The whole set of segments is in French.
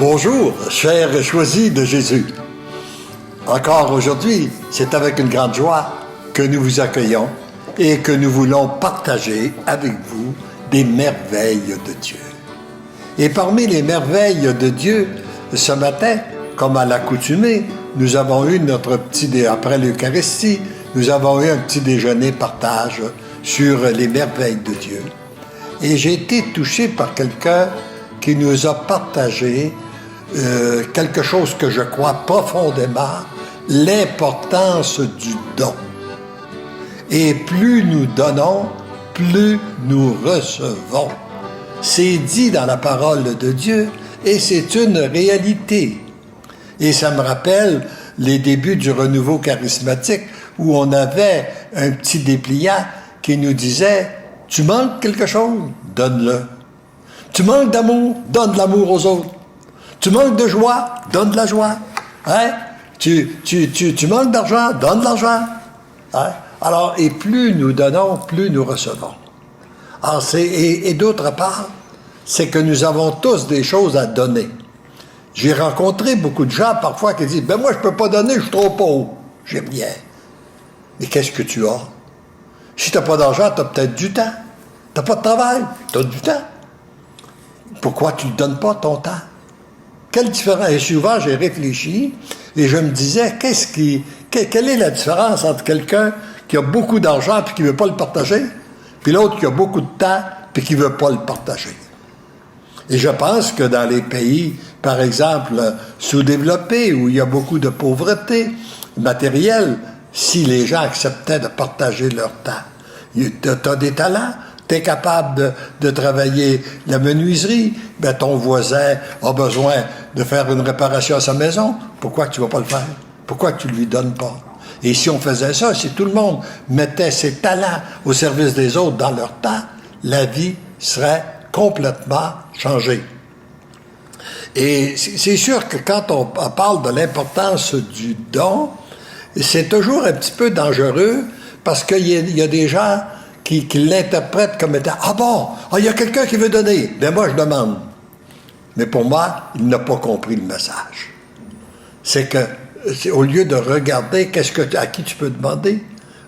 Bonjour, chers choisis de Jésus. Encore aujourd'hui, c'est avec une grande joie que nous vous accueillons et que nous voulons partager avec vous des merveilles de Dieu. Et parmi les merveilles de Dieu, ce matin, comme à l'accoutumée, nous avons eu après l'Eucharistie, nous avons eu un petit déjeuner partage sur les merveilles de Dieu. Et j'ai été touché par quelqu'un qui nous a partagé quelque chose que je crois profondément, l'importance du don. Et plus nous donnons, plus nous recevons. C'est dit dans la parole de Dieu et c'est une réalité. Et ça me rappelle les débuts du renouveau charismatique où on avait un petit dépliant qui nous disait « Tu manques quelque chose? Donne-le. Tu manques d'amour? Donne de l'amour aux autres. Tu manques de joie? Donne de la joie. Hein? Tu manques d'argent? Donne de l'argent. Hein? Alors, et plus nous donnons, plus nous recevons. Alors, et d'autre part, c'est que nous avons tous des choses à donner. J'ai rencontré beaucoup de gens parfois qui disent « Ben moi, je peux pas donner, je suis trop pauvre. J'ai rien. » Mais qu'est-ce que tu as? Si tu n'as pas d'argent, tu as peut-être du temps. Tu n'as pas de travail, tu as du temps. Pourquoi tu ne donnes pas ton temps? Quelle différence? Et souvent, j'ai réfléchi et je me disais, quelle est la différence entre quelqu'un qui a beaucoup d'argent et qui ne veut pas le partager, puis l'autre qui a beaucoup de temps et qui ne veut pas le partager? Et je pense que dans les pays, par exemple, sous-développés, où il y a beaucoup de pauvreté matérielle, si les gens acceptaient de partager leur temps, tu as des talents, tu es capable de travailler la menuiserie, ben ton voisin a besoin de faire une réparation à sa maison, pourquoi tu ne vas pas le faire? Pourquoi tu ne lui donnes pas? Et si on faisait ça, si tout le monde mettait ses talents au service des autres dans leur temps, la vie serait complètement changée. Et c'est sûr que quand on parle de l'importance du don, c'est toujours un petit peu dangereux parce qu'il y a des gens qui l'interprètent comme étant « Ah bon, il y a quelqu'un qui veut donner, bien moi je demande. » Mais pour moi, il n'a pas compris le message. C'est que, au lieu de regarder à qui tu peux demander,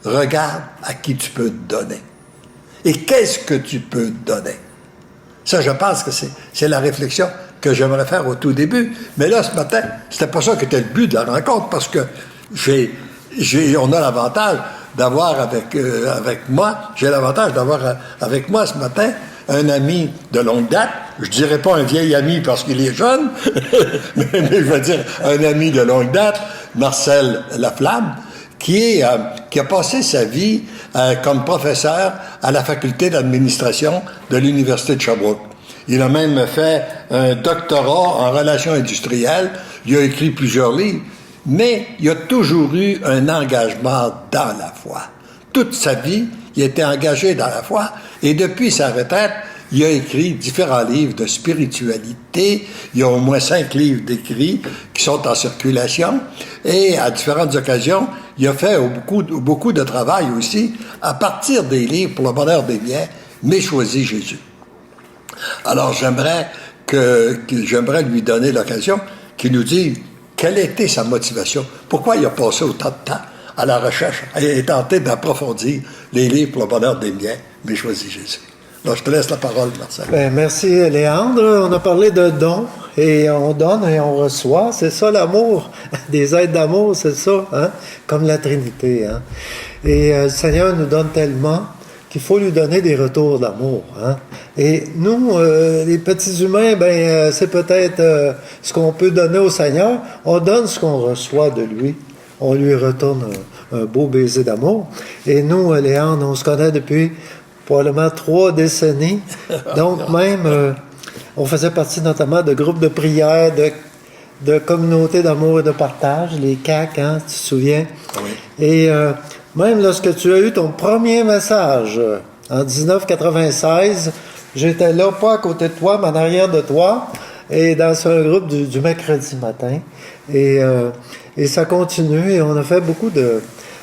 regarde à qui tu peux donner. Et qu'est-ce que tu peux donner? Ça, je pense que c'est la réflexion que j'aimerais faire au tout début. Mais là, ce matin, c'était pas ça qui était le but de la rencontre, parce que on a l'avantage d'avoir avec moi, j'ai l'avantage d'avoir avec moi ce matin un ami de longue date. Je dirais pas un vieil ami parce qu'il est jeune, mais je veux dire un ami de longue date, Marcel Laflamme, qui a passé sa vie comme professeur à la faculté d'administration de l'Université de Sherbrooke. Il a même fait un doctorat en relations industrielles. Il a écrit plusieurs livres. Mais il a toujours eu un engagement dans la foi. Toute sa vie, il était engagé dans la foi. Et depuis sa retraite, il a écrit différents livres de spiritualité. Il y a au moins 5 livres d'écrits qui sont en circulation. Et à différentes occasions, il a fait beaucoup de travail aussi à partir des livres pour le bonheur des biens, mais choisis Jésus. Alors j'aimerais lui donner l'occasion qu'il nous dise quelle était sa motivation, pourquoi il a passé autant de temps à la recherche et tenté d'approfondir les livres pour le bonheur des biens, mais choisis Jésus. Alors, je te laisse la parole, Marcel. Bien, merci, Léandre. On a parlé de dons, et on donne et on reçoit. C'est ça, l'amour. Des aides d'amour, c'est ça, hein? Comme la Trinité. Hein? Et le Seigneur nous donne tellement qu'il faut lui donner des retours d'amour. Hein? Et nous, les petits humains, c'est peut-être ce qu'on peut donner au Seigneur. On donne ce qu'on reçoit de lui. On lui retourne un beau baiser d'amour. Et nous, Léandre, on se connaît depuis probablement 3 décennies. Donc même, on faisait partie notamment de groupes de prière, de communautés d'amour et de partage, les CAC, hein, tu te souviens? Oui. Et même lorsque tu as eu ton premier message, en 1996, j'étais là, pas à côté de toi, mais en arrière de toi, et dans un groupe du mercredi matin. Et ça continue, et on a fait beaucoup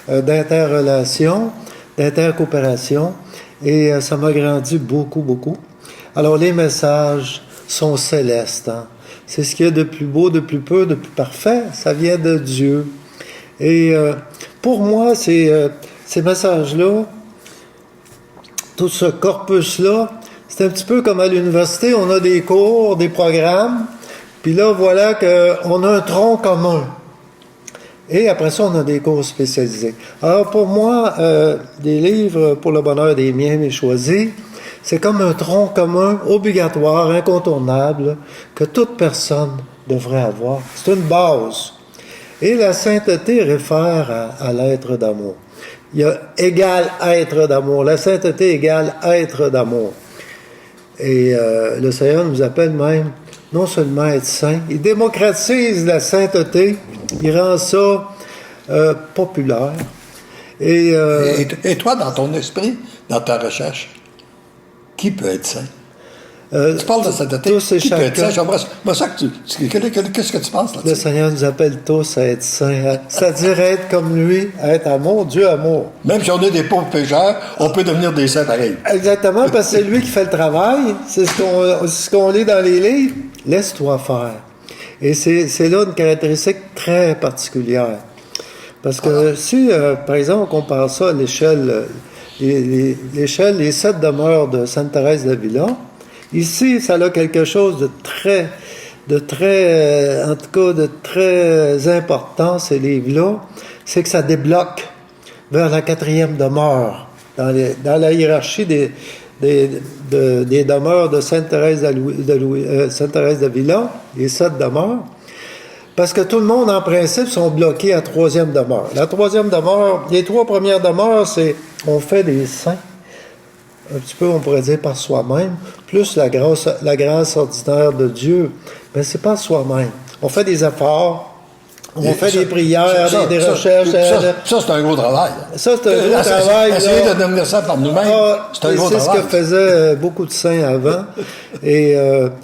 d'interrelations, d'intercoopération, et ça m'a grandi beaucoup, beaucoup. Alors, les messages sont célestes, hein? C'est ce qu'il y a de plus beau, de plus pur, de plus parfait. Ça vient de Dieu. Et pour moi, ces messages-là, tout ce corpus-là, c'est un petit peu comme à l'université, on a des cours, des programmes, puis là, voilà qu'on a un tronc commun. Et après ça, on a des cours spécialisés. Alors pour moi, des livres pour le bonheur des miens et choisis, c'est comme un tronc commun obligatoire, incontournable, que toute personne devrait avoir. C'est une base. Et la sainteté réfère à l'être d'amour. Il y a égal être d'amour. La sainteté égale être d'amour. Et le Seigneur nous appelle même non seulement à être saint, il démocratise la sainteté, il rend ça populaire. Et toi, dans ton esprit, dans ta recherche, qui peut être saint? Tu parles de sainteté, tous et qui peut être chacun. saint? Moi, ça qu'est-ce que tu penses là-dessus? Le Seigneur nous appelle tous à être saints, c'est-à-dire être comme lui, à être amour, Dieu amour. Même si on est des pauvres pécheurs, on peut devenir des saints pareils. Exactement, parce que c'est lui qui fait le travail, c'est ce qu'on lit dans les livres, laisse-toi faire. Et c'est là une caractéristique très particulière. Parce que si, par exemple, on compare ça à l'échelle, les 7 demeures de Sainte-Thérèse d'Avila, ici, ça a quelque chose de très important, ces livres-là, c'est que ça débloque vers la 4e demeure, dans la hiérarchie des demeures de Sainte-Thérèse d'Avila, les 7 demeures, parce que tout le monde, en principe, sont bloqués à 3e demeure. La 3e demeure, les 3 premières demeures, c'est on fait des saints, un petit peu, on pourrait dire, par soi-même, plus la grâce ordinaire de Dieu. Mais c'est pas soi-même. On fait des efforts, on fait des prières, des recherches. Ça, c'est un gros travail. Ça, c'est un gros travail. Essayer de devenir ça par nous-mêmes, c'est un gros travail. C'est ce que faisaient beaucoup de saints avant. Et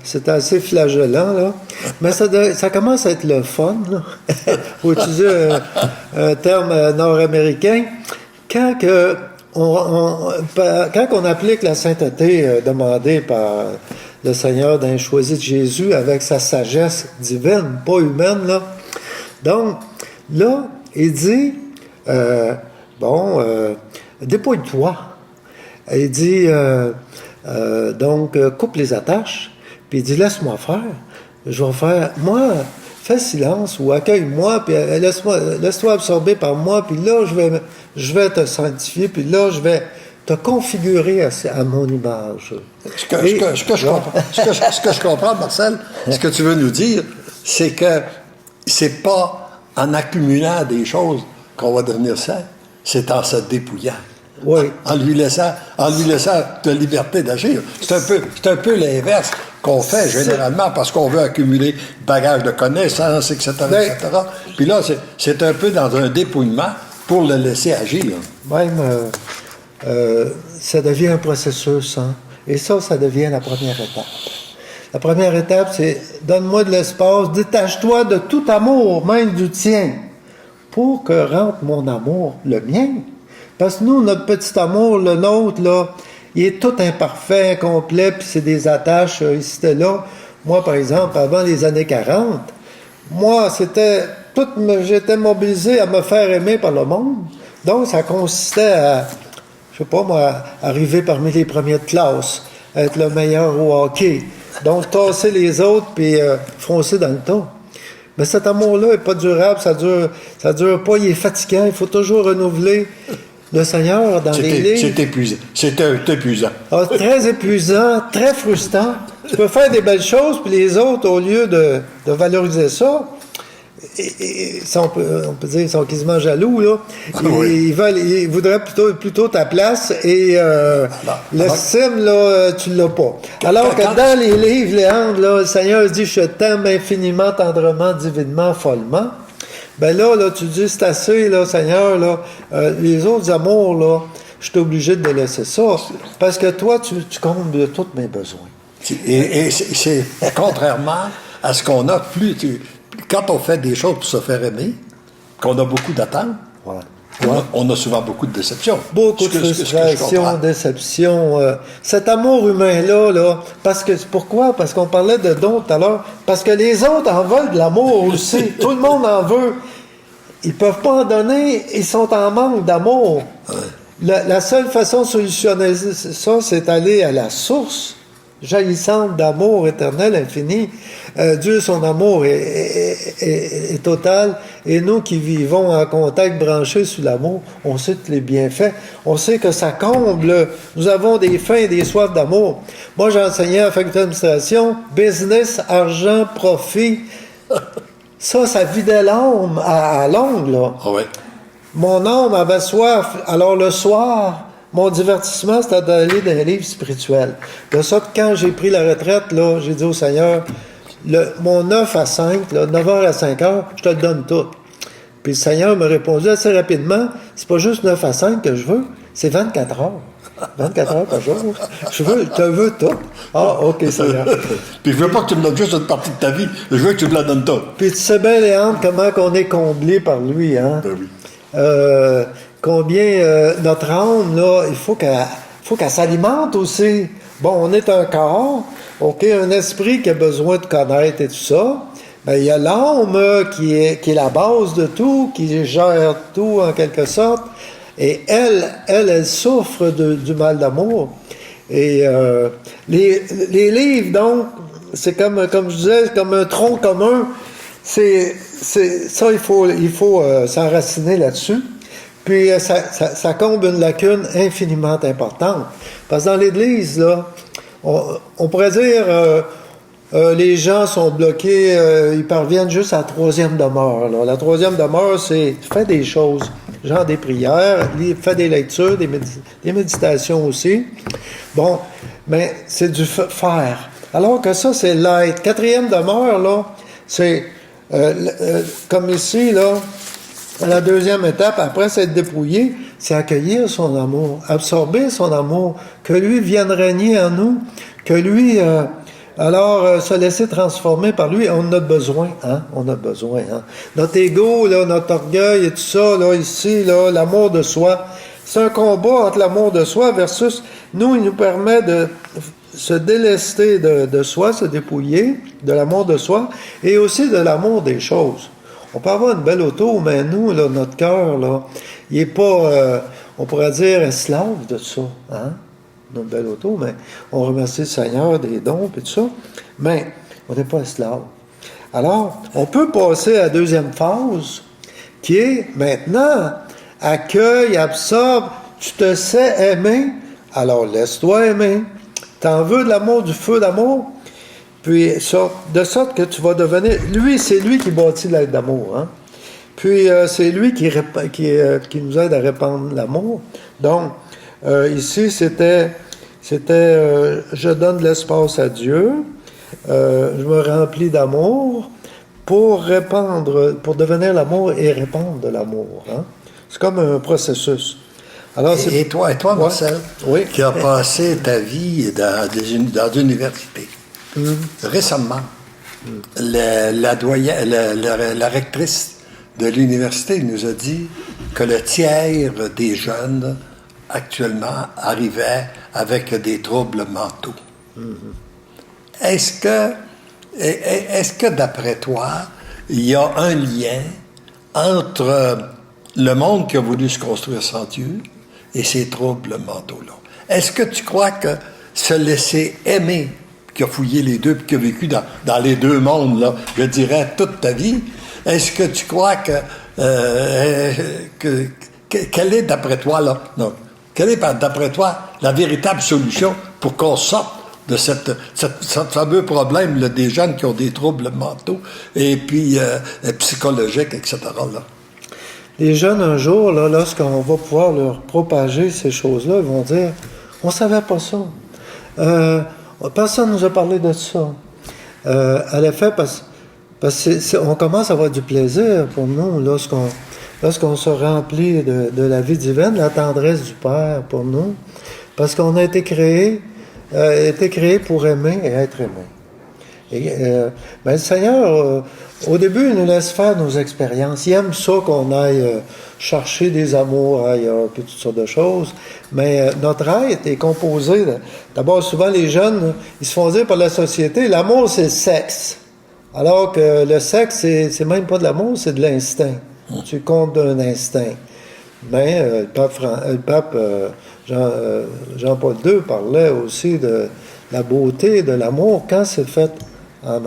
c'était assez flagellant, là. Mais ça commence à être le fun, là. Pour utiliser un terme nord-américain. Quand on applique la sainteté demandée par le Seigneur d'un choisi de Jésus avec sa sagesse divine, pas humaine, là. Donc, là, il dit, dépouille-toi. Il dit, coupe les attaches, puis il dit, laisse-moi faire. Je vais faire, moi, fais silence ou accueille-moi, puis laisse-toi absorber par moi, puis là, je vais te sanctifier, puis là, je vais te configurer à mon image. Ce que je comprends, Marcel, ce que tu veux nous dire, c'est que c'est pas en accumulant des choses qu'on va devenir saint, c'est en se dépouillant. Oui. En lui laissant de liberté d'agir. C'est un peu l'inverse qu'on fait généralement parce qu'on veut accumuler bagage de connaissances, etc., etc. Puis là, c'est un peu dans un dépouillement pour le laisser agir. Même, ça devient un processus, hein? Et ça devient la première étape. La première étape, c'est donne-moi de l'espace, détache-toi de tout amour, même du tien, pour que rentre mon amour, le mien. Parce que nous, notre petit amour, le nôtre, là, il est tout imparfait, incomplet, puis c'est des attaches ici et là. Moi, par exemple, avant les années 40, moi, j'étais mobilisé à me faire aimer par le monde. Donc, ça consistait à, je sais pas moi, arriver parmi les premiers de classe, être le meilleur au hockey. Donc, tasser les autres, puis foncer dans le tas. Mais cet amour-là n'est pas durable, ça dure pas, il est fatigant, il faut toujours renouveler. Le Seigneur, dans les livres... C'est épuisant. Ah, très épuisant, très frustrant. Tu peux faire des belles choses, puis les autres, au lieu de valoriser ça, on peut dire, ils sont quasiment jaloux, là. Ils voudraient plutôt ta place et l'estime, là, tu l'as pas. Alors que dans les livres, Léandre, là, le Seigneur dit, je t'aime infiniment, tendrement, divinement, follement. Ben là, tu dis, c'est assez, là, Seigneur, là, les autres amours, là, je suis obligé de laisser ça, parce que toi, tu combles tous mes besoins. Et c'est contrairement à ce qu'on a quand on fait des choses pour se faire aimer, qu'on a beaucoup d'attentes, On a souvent beaucoup de déceptions. Beaucoup de frustration, déception. Cet amour humain-là, parce que pourquoi? Parce qu'on parlait de dons tout à l'heure. Parce que les autres en veulent de l'amour aussi. Tout le monde en veut. Ils peuvent pas en donner. Ils sont en manque d'amour. Ouais. La seule façon de solutionner ça, c'est aller à la source jaillissante d'amour éternel, infini. Dieu, son amour est total, et nous qui vivons en contact branché sur l'amour, on sait tous les bienfaits, on sait que ça comble, nous avons des fins et des soifs d'amour. Moi, j'ai enseigné à la faculté d'administration, business, argent, profit, ça vidait l'âme à longue, là. Ah ouais. Mon âme avait soif, alors le soir, mon divertissement, c'était d'aller dans les livres spirituels. De sorte que quand j'ai pris la retraite, là, j'ai dit au Seigneur, mon 9 à 5, là, 9h à 5h, je te le donne tout. Puis le Seigneur m'a répondu assez rapidement, c'est pas juste 9 à 5 que je veux, c'est 24 heures. 24 heures par jour. Je te veux tout. Ah, OK, Seigneur. Puis je veux pas que tu me donnes juste une partie de ta vie, je veux que tu me la donnes toute. Puis tu sais bien, Léandre, comment qu'on est comblé par lui, hein? Ben oui. Combien notre âme, là, il faut qu'elle s'alimente aussi. Bon, on est un corps, OK, un esprit qui a besoin de connaître et tout ça. Ben, il y a l'âme qui est la base de tout, qui gère tout en quelque sorte. Et elle souffre du mal d'amour. Et les livres, donc, c'est comme je disais, c'est comme un tronc commun. C'est ça, il faut s'enraciner là-dessus. Puis ça comble une lacune infiniment importante. Parce que dans l'Église, là, on pourrait dire les gens sont bloqués, ils parviennent juste à la troisième demeure. Là. La troisième demeure, c'est fais des choses, genre des prières, fais des lectures, des méditations aussi. Bon, mais c'est du faire. Alors que ça, c'est l'être. Quatrième demeure, là, c'est comme ici, là, à la deuxième étape, après s'être dépouillé, c'est accueillir son amour, absorber son amour, que lui vienne régner en nous, que lui, se laisser transformer par lui. On en a besoin, hein? On a besoin, hein? Notre ego, là, notre orgueil et tout ça, là, ici, là, l'amour de soi, c'est un combat entre l'amour de soi versus nous, il nous permet de se délester de soi, se dépouiller de l'amour de soi et aussi de l'amour des choses. On peut avoir une belle auto, mais nous, là, notre cœur, là, il n'est pas, on pourrait dire, esclave de ça. Hein? Notre belle auto, mais on remercie le Seigneur des dons et tout ça, mais on n'est pas esclave. Alors, on peut passer à la deuxième phase, qui est maintenant, accueille, absorbe, tu te sais aimer, alors laisse-toi aimer. T'en veux de l'amour, du feu d'amour, puis de sorte que tu vas devenir... Lui, c'est lui qui bâtit l'aide d'amour. Hein? Puis c'est lui qui nous aide à répandre l'amour. Donc, ici, c'était je donne de l'espace à Dieu, je me remplis d'amour pour devenir l'amour et répandre de l'amour. Hein? C'est comme un processus. Alors, et toi, Marcel, oui. Qui a passé ta vie dans l'université. Récemment, la rectrice de l'université nous a dit que le tiers des jeunes actuellement arrivaient avec des troubles mentaux. Est-ce que d'après toi, il y a un lien entre le monde qui a voulu se construire sans Dieu et ces troubles mentaux-là? Est-ce que tu crois que se laisser aimer, qui a fouillé les deux, puis qui a vécu dans les deux mondes, là, je dirais, toute ta vie, est-ce que tu crois quelle est, d'après toi, là, non, quelle est, d'après toi, la véritable solution pour qu'on sorte de ce fameux problème là, des jeunes qui ont des troubles mentaux et puis psychologiques, etc., là? Les jeunes, un jour, là, lorsqu'on va pouvoir leur propager ces choses-là, ils vont dire « On ne savait pas ça. Personne ne nous a parlé de ça. » À l'effet, parce qu'on commence à avoir du plaisir pour nous lorsqu'on se remplit de la vie divine, la tendresse du Père pour nous, parce qu'on a été créé pour aimer et être aimé. Et, ben, le Seigneur, au début, il nous laisse faire nos expériences. Il aime ça qu'on aille chercher des amours ailleurs, puis toutes sortes de choses. Mais notre être est composé d'abord, souvent, les jeunes, ils se font dire par la société, l'amour, c'est le sexe. Alors que le sexe, c'est même pas de l'amour, c'est de l'instinct. Tu comptes d'un instinct. Mais le pape Jean-Paul II parlait aussi de la beauté de l'amour quand c'est fait dans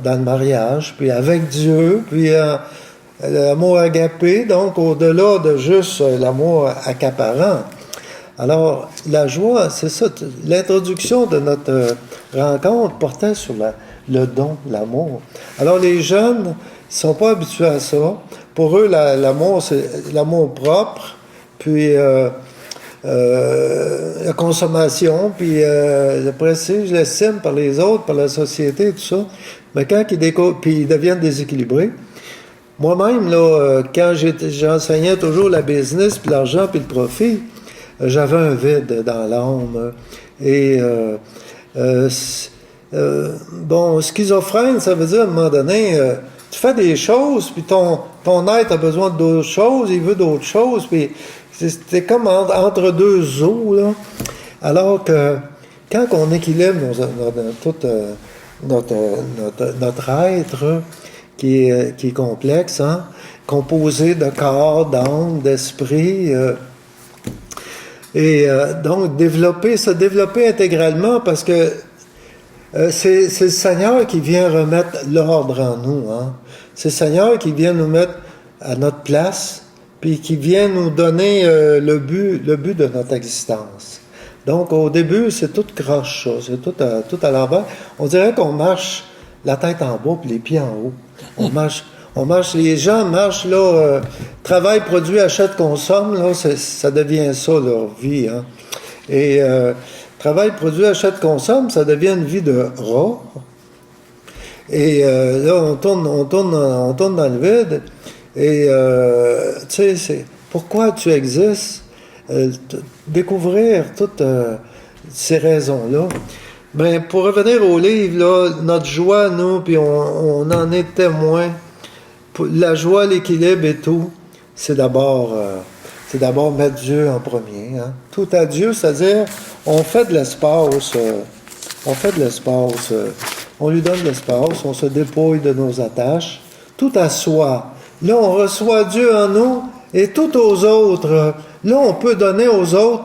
le mariage, puis avec Dieu, puis l'amour agapé, donc au-delà de juste l'amour accaparant. Alors, la joie, c'est ça. L'introduction de notre rencontre portait sur le don, l'amour. Alors, les jeunes ne sont pas habitués à ça. Pour eux, l'amour, c'est l'amour propre, puis la consommation, puis le prestige, l'estime par les autres, par la société, tout ça. Mais quand puis ils deviennent déséquilibrés. Moi-même, là, quand j'enseignais toujours la business, puis l'argent, puis le profit, j'avais un vide dans l'âme. Et schizophrène, ça veut dire à un moment donné, tu fais des choses, puis ton être a besoin d'autres choses, il veut d'autres choses, puis c'est comme entre deux eaux, là. Alors que quand on équilibre notre être, qui est complexe, hein, composé de corps, d'âme, d'esprit, donc se développer intégralement, parce que c'est le Seigneur qui vient remettre l'ordre en nous. Hein. C'est le Seigneur qui vient nous mettre à notre place, puis qui vient nous donner le but de notre existence. Donc, au début, c'est tout croche, ça. C'est tout à l'envers. On dirait qu'on marche la tête en bas puis les pieds en haut. On marche, les gens marchent, là, travail, produit, achète, consomme, là, ça devient ça, leur vie. Hein. Et travail, produit, achète, consomme, ça devient une vie de rat. Et là, on tourne dans le vide. Et, tu sais, c'est pourquoi tu existes, découvrir toutes ces raisons-là. Ben, pour revenir au livre, là, notre joie, nous, puis on en est témoin. La joie, l'équilibre et tout, c'est d'abord mettre Dieu en premier. Hein. Tout à Dieu, c'est-à-dire, on fait de l'espace, on lui donne de l'espace, on se dépouille de nos attaches, tout à soi. Là, on reçoit Dieu en nous et tout aux autres. Là, on peut donner aux autres.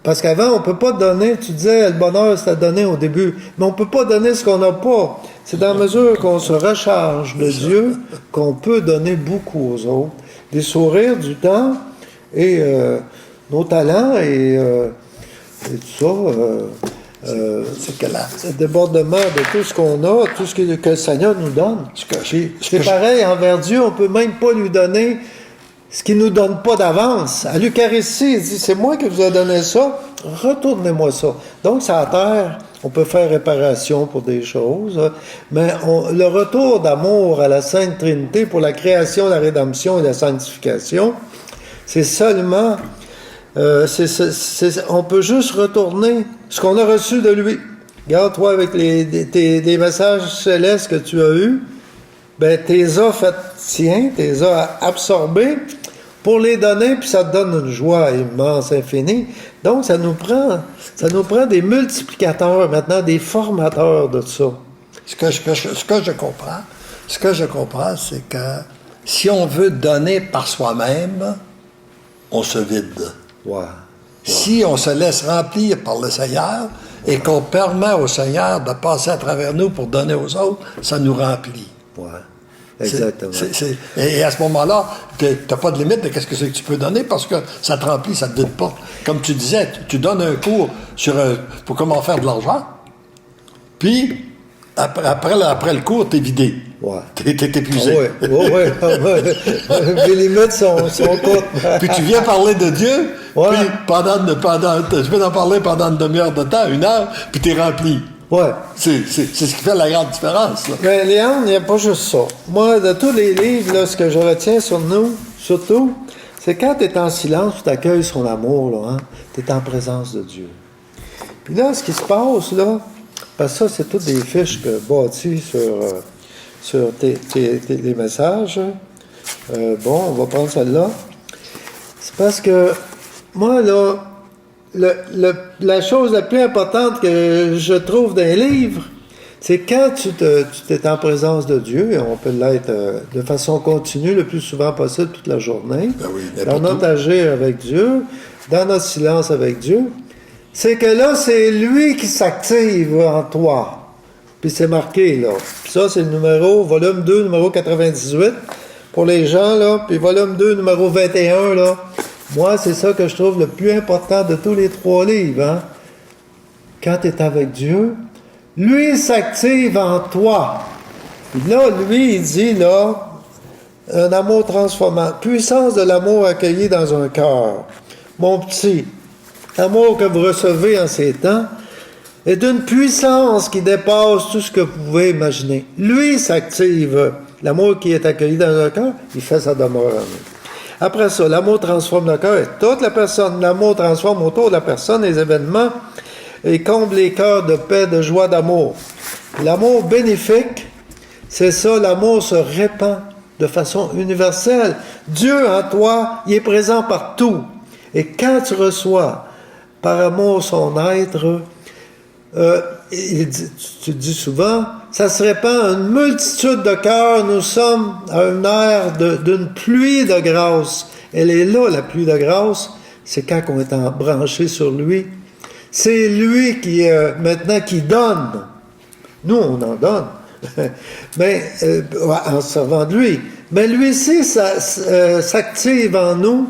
Parce qu'avant, on ne peut pas donner, tu disais, le bonheur, c'est à donner au début. Mais on ne peut pas donner ce qu'on n'a pas. C'est dans la mesure qu'on se recharge de Dieu qu'on peut donner beaucoup aux autres. Des sourires, du temps, et nos talents, et tout ça. C'est que là. Le débordement de tout ce qu'on a, tout ce que le Seigneur nous donne. C'est pareil, envers Dieu, on ne peut même pas lui donner ce qu'il ne nous donne pas d'avance. À l'Eucharistie, il dit, c'est moi qui vous ai donné ça, retournez-moi ça. Donc, c'est à terre, on peut faire réparation pour des choses, mais le retour d'amour à la Sainte Trinité pour la création, la rédemption et la sanctification, c'est seulement, on peut juste retourner ce qu'on a reçu de lui. Regarde, toi, avec des messages célestes que tu as eus, ben, t'es fait tiens, t'es absorbés pour les donner, puis ça te donne une joie immense, infinie. Donc, ça nous prend des multiplicateurs maintenant, des formateurs de ça. Ce que je comprends, c'est que si on veut donner par soi-même, on se vide. Ouais. Si on se laisse remplir par le Seigneur et qu'on permet au Seigneur de passer à travers nous pour donner aux autres, ça nous remplit. Ouais. Exactement. Et à ce moment-là, tu n'as pas de limite de qu'est-ce que c'est que tu peux donner parce que ça te remplit, ça ne te vide pas. Comme tu disais, tu donnes un cours pour comment faire de l'argent, puis après le cours, tu es vidé. Ouais. Tu es épuisé. Oui. Les limites sont courtes. Puis tu viens parler de Dieu, ouais. Puis je vais en parler pendant une demi-heure de temps, 1 heure, puis tu es rempli. Ouais. C'est ce qui fait la grande différence. Là. Mais Léon, il n'y a pas juste ça. Moi, de tous les livres, là, ce que je retiens sur nous, surtout, c'est quand tu es en silence, tu accueilles son amour, là, hein, tu es en présence de Dieu. Puis là, ce qui se passe, là, Parce que ça, c'est toutes des fiches bâties sur les messages. Bon, on va prendre celle-là. C'est parce que moi, là, la chose la plus importante que je trouve dans les livres, c'est quand tu t'es en présence de Dieu, et on peut l'être de façon continue le plus souvent possible toute la journée, dans notre agir avec Dieu, dans notre silence avec Dieu, c'est que là, c'est lui qui s'active en toi. Puis c'est marqué, là. Puis ça, c'est le volume 2, numéro 98, pour les gens, là. Puis volume 2, numéro 21, là. Moi, c'est ça que je trouve le plus important de tous les 3 livres, hein. Quand tu es avec Dieu, lui s'active en toi. Puis là, lui, il dit, là, un amour transformant. Puissance de l'amour accueilli dans un cœur. Mon petit, l'amour que vous recevez en ces temps est d'une puissance qui dépasse tout ce que vous pouvez imaginer. Lui s'active. L'amour qui est accueilli dans un cœur, il fait sa demeure en nous. Après ça, l'amour transforme le cœur et toute la personne. L'amour transforme autour de la personne les événements et comble les cœurs de paix, de joie, d'amour. L'amour bénéfique, c'est ça, l'amour se répand de façon universelle. Dieu en toi, il est présent partout. Et quand tu reçois par amour son être, tu dis souvent, ça se répand à une multitude de cœurs. Nous sommes à une ère d'une pluie de grâce. Elle est là, la pluie de grâce. C'est quand on est branché sur lui. C'est lui qui, maintenant, qui donne. Nous, on en donne. Mais, en se servant de lui. Mais lui aussi, ça s'active en nous.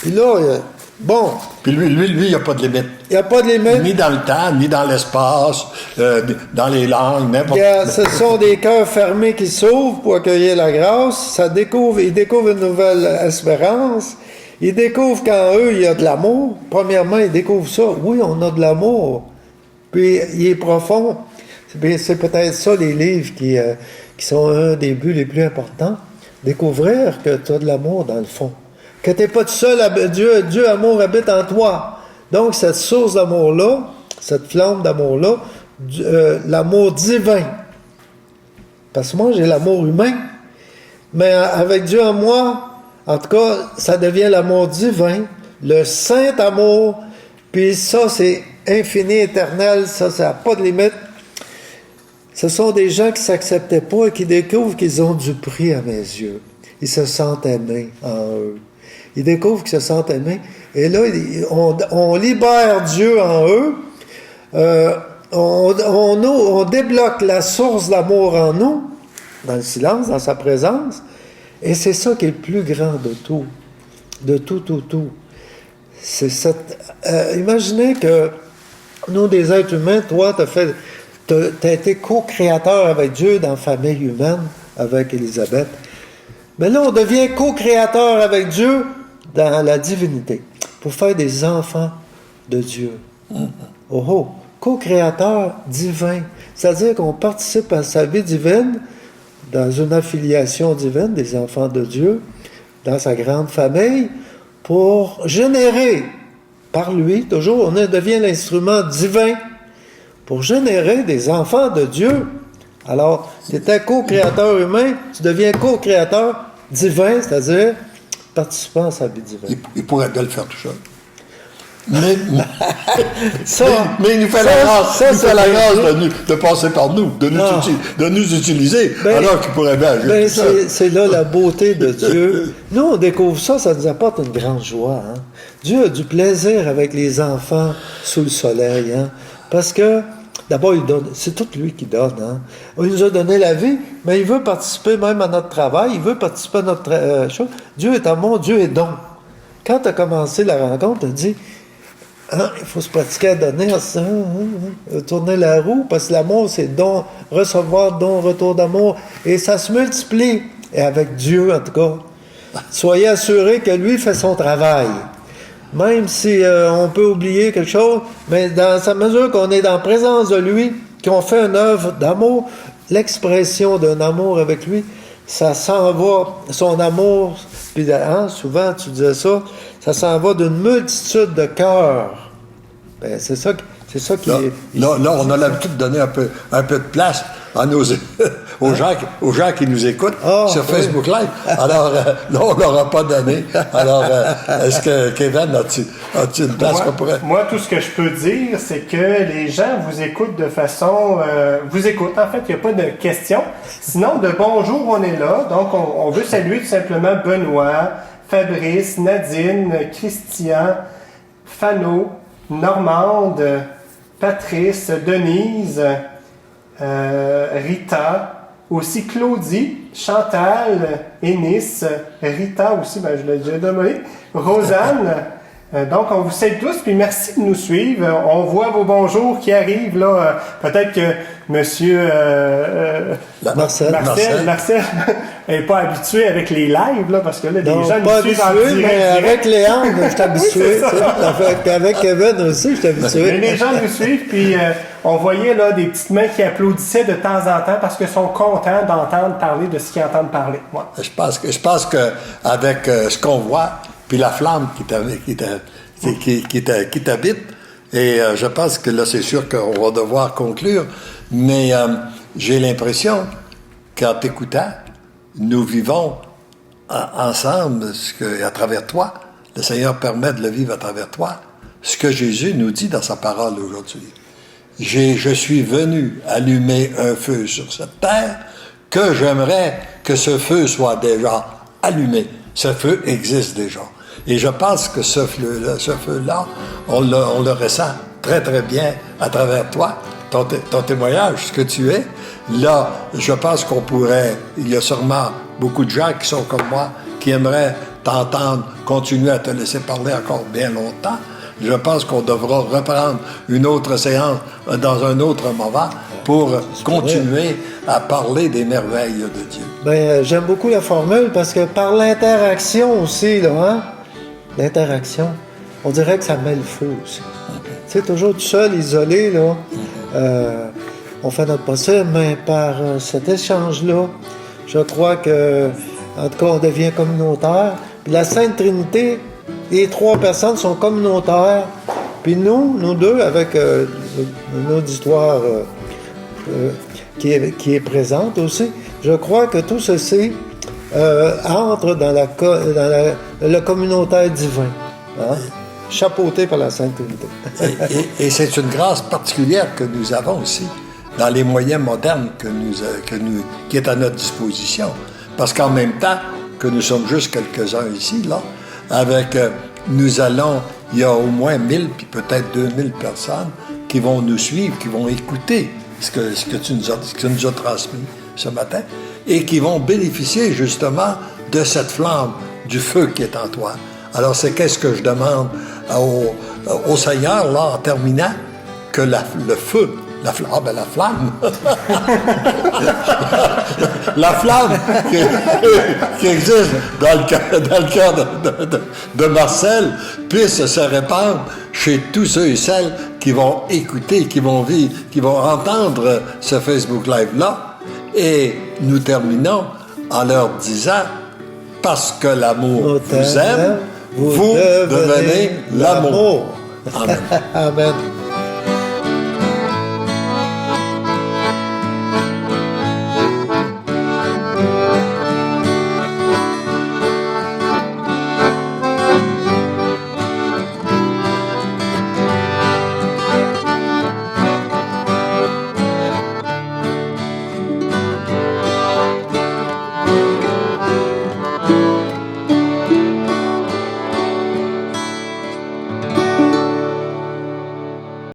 Puis là, bon. Puis lui, il n'y a pas de limite. Il n'y a pas de limite. Ni dans le temps, ni dans l'espace, dans les langues, n'importe quoi. Ce sont des cœurs fermés qui s'ouvrent pour accueillir la grâce. Ils découvrent une nouvelle espérance. Ils découvrent qu'en eux, il y a de l'amour. Premièrement, ils découvrent ça. Oui, on a de l'amour. Puis, il est profond. C'est peut-être ça, les livres qui sont un des buts les plus importants. Découvrir que tu as de l'amour dans le fond. Que tu n'es pas tout seul, Dieu amour habite en toi. Donc, cette source d'amour-là, cette flamme d'amour-là, l'amour divin. Parce que moi, j'ai l'amour humain, mais avec Dieu en moi, en tout cas, ça devient l'amour divin, le saint amour, puis ça, c'est infini, éternel, ça n'a pas de limite. Ce sont des gens qui ne s'acceptaient pas et qui découvrent qu'ils ont du prix à mes yeux. Ils se sentent aimés en eux. Ils découvrent qu'ils se sentent aimés. Et là, on libère Dieu en eux. On débloque la source d'amour en nous, dans le silence, dans sa présence. Et c'est ça qui est le plus grand de tout. De tout. C'est imaginez que nous, des êtres humains, toi, t'as été co-créateur avec Dieu dans la famille humaine, avec Élisabeth. Mais là, on devient co-créateur avec Dieu dans la divinité, pour faire des enfants de Dieu. Oh, co-créateur divin. C'est-à-dire qu'on participe à sa vie divine, dans une affiliation divine des enfants de Dieu, dans sa grande famille, pour générer, par lui, toujours, on devient l'instrument divin, pour générer des enfants de Dieu. Alors, tu étais co-créateur humain, tu deviens co-créateur divin, c'est-à-dire participant à sa vie divine. Il pourrait bien le faire tout seul. Mais il nous fait la grâce de passer par nous, de nous utiliser, alors qu'il pourrait bien agir tout seul. C'est là la beauté de Dieu. Nous, on découvre ça, ça nous apporte une grande joie. Hein? Dieu a du plaisir avec les enfants sous le soleil. Hein? Parce que, d'abord, il donne, c'est tout lui qui donne. Hein? Il nous a donné la vie, mais il veut participer même à notre travail, il veut participer à notre chose. Dieu est amour, Dieu est don. Quand tu as commencé la rencontre, tu as dit, il faut se pratiquer à donner, tourner la roue, parce que l'amour, c'est don, recevoir, don, retour d'amour, et ça se multiplie. Et avec Dieu, en tout cas, soyez assurés que lui fait son travail. Même si on peut oublier quelque chose, mais dans sa mesure qu'on est dans la présence de lui, qu'on fait une œuvre d'amour, l'expression d'un amour avec lui, ça s'en va, son amour, puis souvent tu disais ça s'en va d'une multitude de cœurs. Ben, c'est C'est ça qui Là, est... là, on a l'habitude de donner un peu de place à aux gens qui nous écoutent sur Facebook Live. Alors, là, on ne leur a pas donné. Alors, est-ce que, Kevin, as-tu une place qu'on pourrait... Moi, tout ce que je peux dire, c'est que les gens vous écoutent de façon... vous écoutent, en fait, il n'y a pas de questions. Sinon, de bonjour, on est là. Donc, on veut saluer tout simplement Benoît, Fabrice, Nadine, Christian, Fano, Normande, Patrice, Denise, Rita, aussi Claudie, Chantal, Ennis, Rita aussi, je l'ai déjà nommé, Rosanne. Donc, on vous salue tous, puis merci de nous suivre. On voit vos bonjours qui arrivent, là. Peut-être que monsieur Marcel n'est pas habitué avec les lives, là, parce que là, les gens nous suivent en direct. Mais avec Léandre, je suis habitué. Avec Kevin aussi, je suis habitué. Mais les gens nous suivent, puis on voyait là des petites mains qui applaudissaient de temps en temps parce qu'ils sont contents d'entendre parler de ce qu'ils entendent parler. Ouais. Je pense qu'avec ce qu'on voit, puis la flamme qui t'habite, et je pense que là, c'est sûr qu'on va devoir conclure, mais j'ai l'impression qu'en t'écoutant, nous vivons ensemble, à travers toi, le Seigneur permet de le vivre à travers toi, ce que Jésus nous dit dans sa parole aujourd'hui. Je suis venu allumer un feu sur cette terre, que j'aimerais que ce feu soit déjà allumé. Ce feu existe déjà. Et je pense que ce feu-là, on le ressent très, très bien à travers toi, ton témoignage, ce que tu es. Là, je pense il y a sûrement beaucoup de gens qui sont comme moi, qui aimeraient t'entendre continuer à te laisser parler encore bien longtemps. Je pense qu'on devra reprendre une autre séance dans un autre moment pour continuer à parler des merveilles de Dieu. J'aime beaucoup la formule parce que par l'interaction aussi, là, hein? L'interaction, on dirait que ça met le feu aussi. Tu sais, toujours tout seul, isolé, là, on fait notre possible, mais par cet échange-là, je crois que, en tout cas, on devient communautaire. Puis la Sainte Trinité, les trois personnes sont communautaires. Puis nous deux, avec une auditoire qui est présente aussi, je crois que tout ceci entre dans le communautaire divin, hein? Chapeauté par la Sainte Trinité. Et c'est une grâce particulière que nous avons aussi dans les moyens modernes qui est à notre disposition. Parce qu'en même temps que nous sommes juste quelques-uns ici, là, il y a au moins 1000 puis peut-être 2000 personnes qui vont nous suivre, qui vont écouter ce que tu nous as transmis ce matin et qui vont bénéficier justement de cette flamme, du feu qui est en toi. Alors c'est qu'est-ce que je demande au Seigneur, là, en terminant, que le feu, la flamme, la flamme qui existe dans le cœur de Marcel puisse se répandre chez tous ceux et celles qui vont écouter, qui vont vivre, qui vont entendre ce Facebook Live-là. Et nous terminons en leur disant, parce que l'amour vous aime, vous devenez l'amour. Amen. Amen.